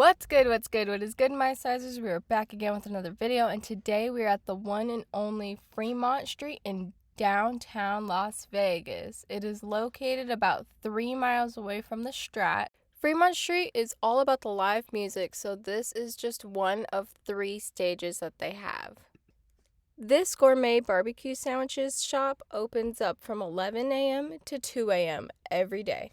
What's good? What is good, my sizes? We are back again with another video, and today we are at the one and only Fremont Street in downtown Las Vegas. It is located about 3 miles away from the Strat. Fremont Street is all about the live music, so this is just one of 3 stages that they have. This gourmet barbecue sandwiches shop opens up from 11 a.m. to 2 a.m. every day.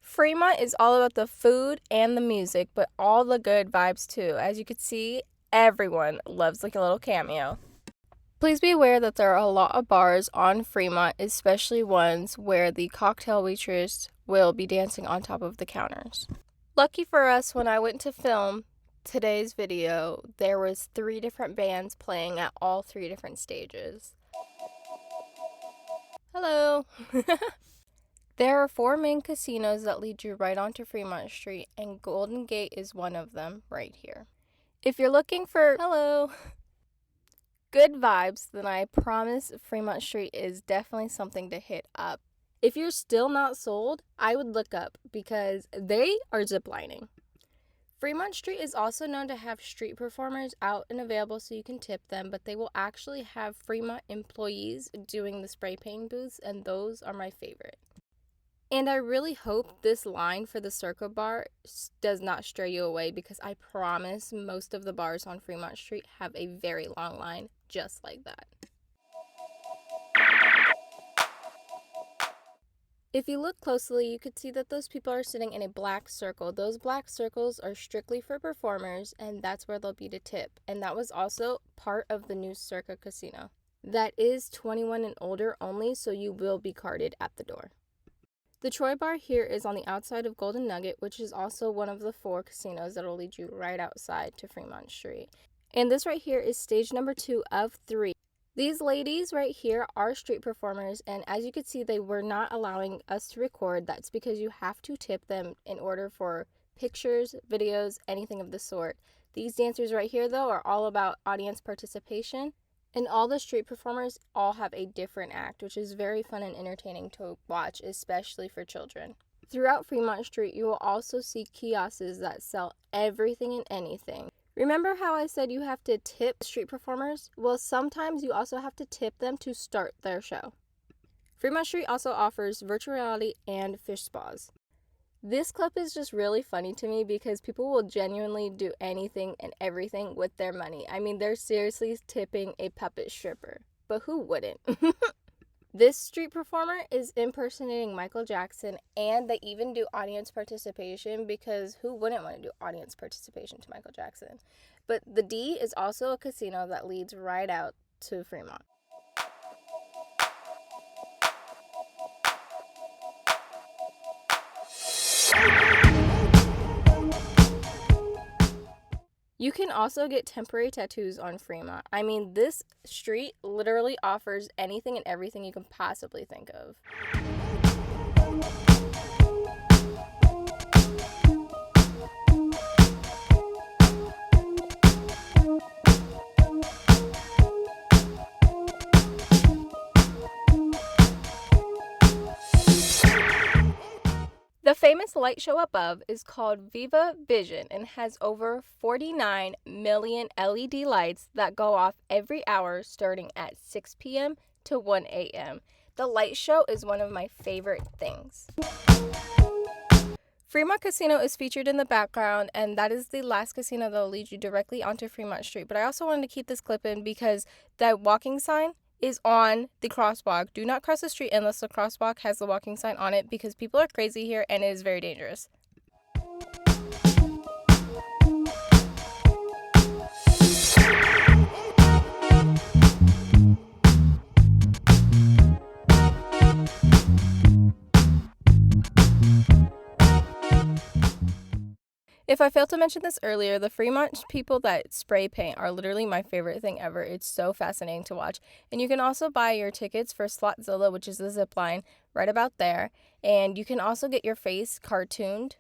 Fremont is all about the food and the music, but all the good vibes too. As you can see, everyone loves like a little cameo. Please be aware that there are a lot of bars on Fremont, especially ones where the cocktail waitress will be dancing on top of the counters. Lucky for us, when I went to film today's video, there was 3 different bands playing at all 3 different stages. Hello! There are 4 main casinos that lead you right onto Fremont Street, and Golden Gate is one of them right here. If you're looking for good vibes, then I promise Fremont Street is definitely something to hit up. If you're still not sold, I would look up because they are ziplining. Fremont Street is also known to have street performers out and available so you can tip them, but they will actually have Fremont employees doing the spray painting booths, and those are my favorite. And I really hope this line for the Circa bar does not stray you away, because I promise most of the bars on Fremont Street have a very long line just like that. If you look closely, you could see that those people are sitting in a black circle. Those black circles are strictly for performers, and that's where they'll be to tip. And that was also part of the new Circa casino. That is 21 and older only, so you will be carded at the door. The Troy Bar here is on the outside of Golden Nugget, which is also one of the 4 casinos that will lead you right outside to Fremont Street. And this right here is stage number 2 of 3. These ladies right here are street performers, and as you can see, they were not allowing us to record. That's because you have to tip them in order for pictures, videos, anything of the sort. These dancers right here, though, are all about audience participation. And all the street performers all have a different act, which is very fun and entertaining to watch, especially for children. Throughout Fremont Street, you will also see kiosks that sell everything and anything. Remember how I said you have to tip street performers? Well, sometimes you also have to tip them to start their show. Fremont Street also offers virtual reality and fish spas. This clip is just really funny to me because people will genuinely do anything and everything with their money. I mean, they're seriously tipping a puppet stripper, but who wouldn't? This street performer is impersonating Michael Jackson, and they even do audience participation, because who wouldn't want to do audience participation to Michael Jackson? But the D is also a casino that leads right out to Fremont. You can also get temporary tattoos on Fremont. I mean, this street literally offers anything and everything you can possibly think of. The famous light show above is called Viva Vision and has over 49 million LED lights that go off every hour starting at 6 p.m. to 1 a.m. The light show is one of my favorite things. Fremont Casino is featured in the background, and that is the last casino that will lead you directly onto Fremont Street. But I also wanted to keep this clip in because that walking sign is on the crosswalk. Do not cross the street unless the crosswalk has the walking sign on it, because people are crazy here and it is very dangerous. If I failed to mention this earlier, the Fremont people that spray paint are literally my favorite thing ever. It's so fascinating to watch. And you can also buy your tickets for SlotZilla, which is the zip line, right about there. And you can also get your face cartoonerized?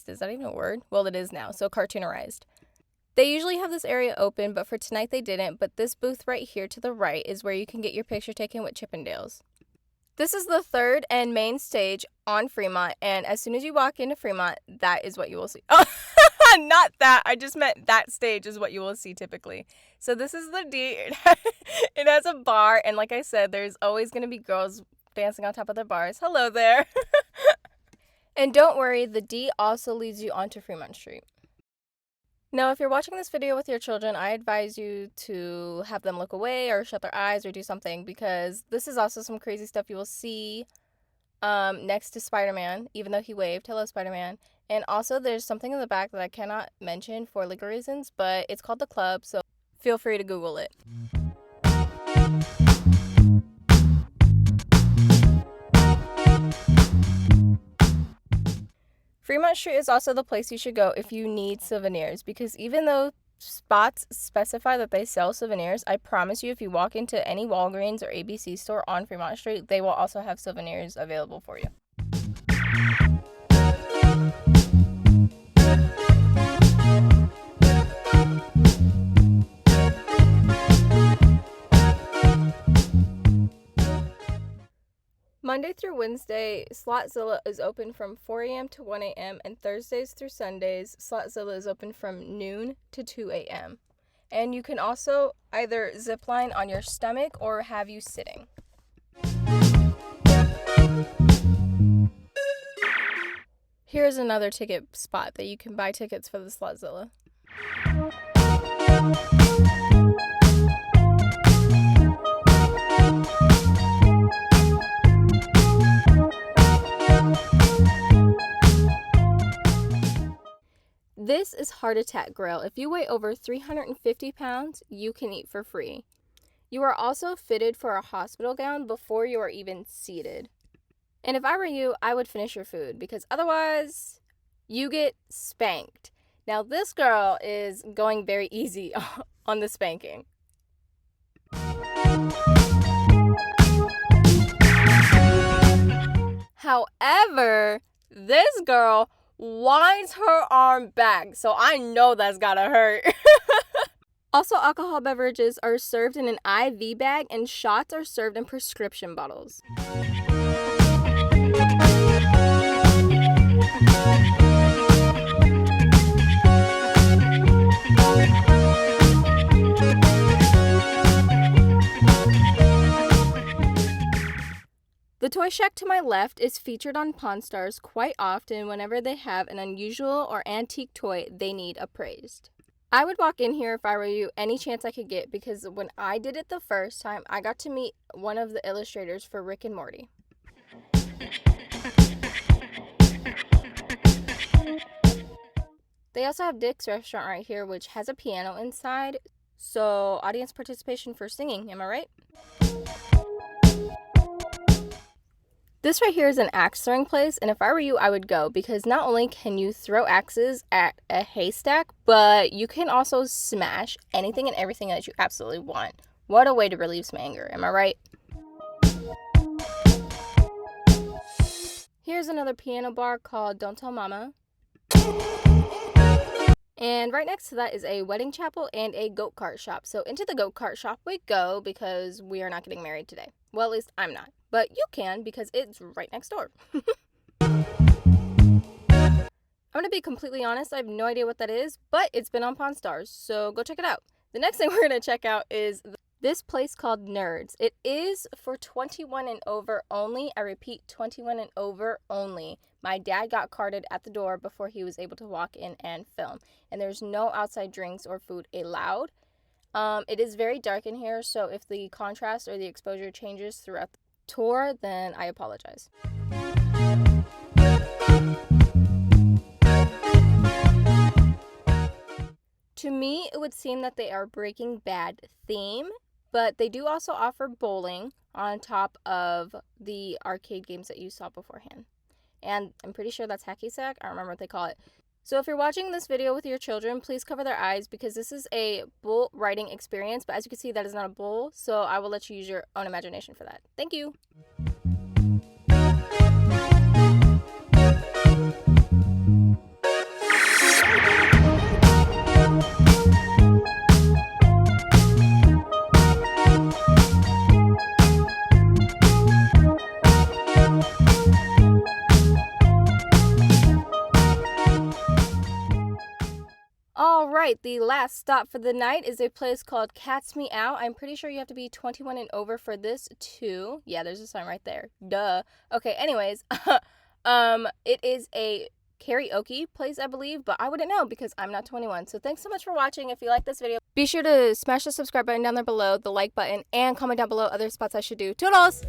Is that even a word? Well, it is now, so cartoonerized. They usually have this area open, but for tonight they didn't. But this booth right here to the right is where you can get your picture taken with Chippendales. This is the third and main stage on Fremont, and as soon as you walk into Fremont, that is what you will see. Oh, not that. I just meant that stage is what you will see typically. So this is the D. It has a bar, and like I said, there's always going to be girls dancing on top of their bars. Hello there. And don't worry, the D also leads you onto Fremont Street. Now, if you're watching this video with your children, I advise you to have them look away or shut their eyes or do something, because this is also some crazy stuff you will see next to Spider-Man, even though he waved. Hello, Spider-Man. And also, there's something in the back that I cannot mention for legal reasons, but it's called the club, so feel free to Google it. Fremont Street is also the place you should go if you need souvenirs, because even though spots specify that they sell souvenirs, I promise you if you walk into any Walgreens or ABC store on Fremont Street, they will also have souvenirs available for you. Monday through Wednesday, SlotZilla is open from 4 a.m. to 1 a.m. and Thursdays through Sundays, SlotZilla is open from noon to 2 a.m. And you can also either zip line on your stomach or have you sitting. Here's another ticket spot that you can buy tickets for the SlotZilla. This is Heart Attack Grill. If you weigh over 350 pounds, you can eat for free. You are also fitted for a hospital gown before you are even seated. And if I were you, I would finish your food, because otherwise you get spanked. Now this girl is going very easy on the spanking. However, this girl winds her arm back, so I know that's gotta hurt. Also, alcohol beverages are served in an IV bag and shots are served in prescription bottles. The toy shack to my left is featured on Pawn Stars quite often whenever they have an unusual or antique toy they need appraised. I would walk in here if I were you any chance I could get, because when I did it the first time, I got to meet one of the illustrators for Rick and Morty. They also have Dick's Restaurant right here, which has a piano inside, so audience participation for singing, am I right? This right here is an axe throwing place, and if I were you, I would go, because not only can you throw axes at a haystack, but you can also smash anything and everything that you absolutely want. What a way to relieve some anger, am I right? Here's another piano bar called Don't Tell Mama. And right next to that is a wedding chapel and a goat cart shop. So into the goat cart shop we go, because we are not getting married today. Well, at least I'm not. But you can, because it's right next door. I'm going to be completely honest, I have no idea what that is, but it's been on Pawn Stars, so go check it out. The next thing we're going to check out is this place called Nerds. It is for 21 and over only. I repeat, 21 and over only. My dad got carded at the door before he was able to walk in and film. And there's no outside drinks or food allowed. It is very dark in here, so if the contrast or the exposure changes throughout the tour, then I apologize. To me, it would seem that they are Breaking Bad theme, but they do also offer bowling on top of the arcade games that you saw beforehand. And I'm pretty sure that's hacky sack. I don't remember what they call it. So if you're watching this video with your children, please cover their eyes, because this is a bull riding experience. But as you can see, that is not a bull, so I will let you use your own imagination for that. Thank you. right, the last stop for the night is a place called Cat's Me Out. I'm pretty sure you have to be 21 and over for this too. Yeah, there's a sign right there. Duh. Okay, anyways, it is a karaoke place, I believe, but I wouldn't know because I'm not 21. So thanks so much for watching. If you like this video, be sure to smash the subscribe button down there below, the like button, and comment down below other spots I should do. Toodles!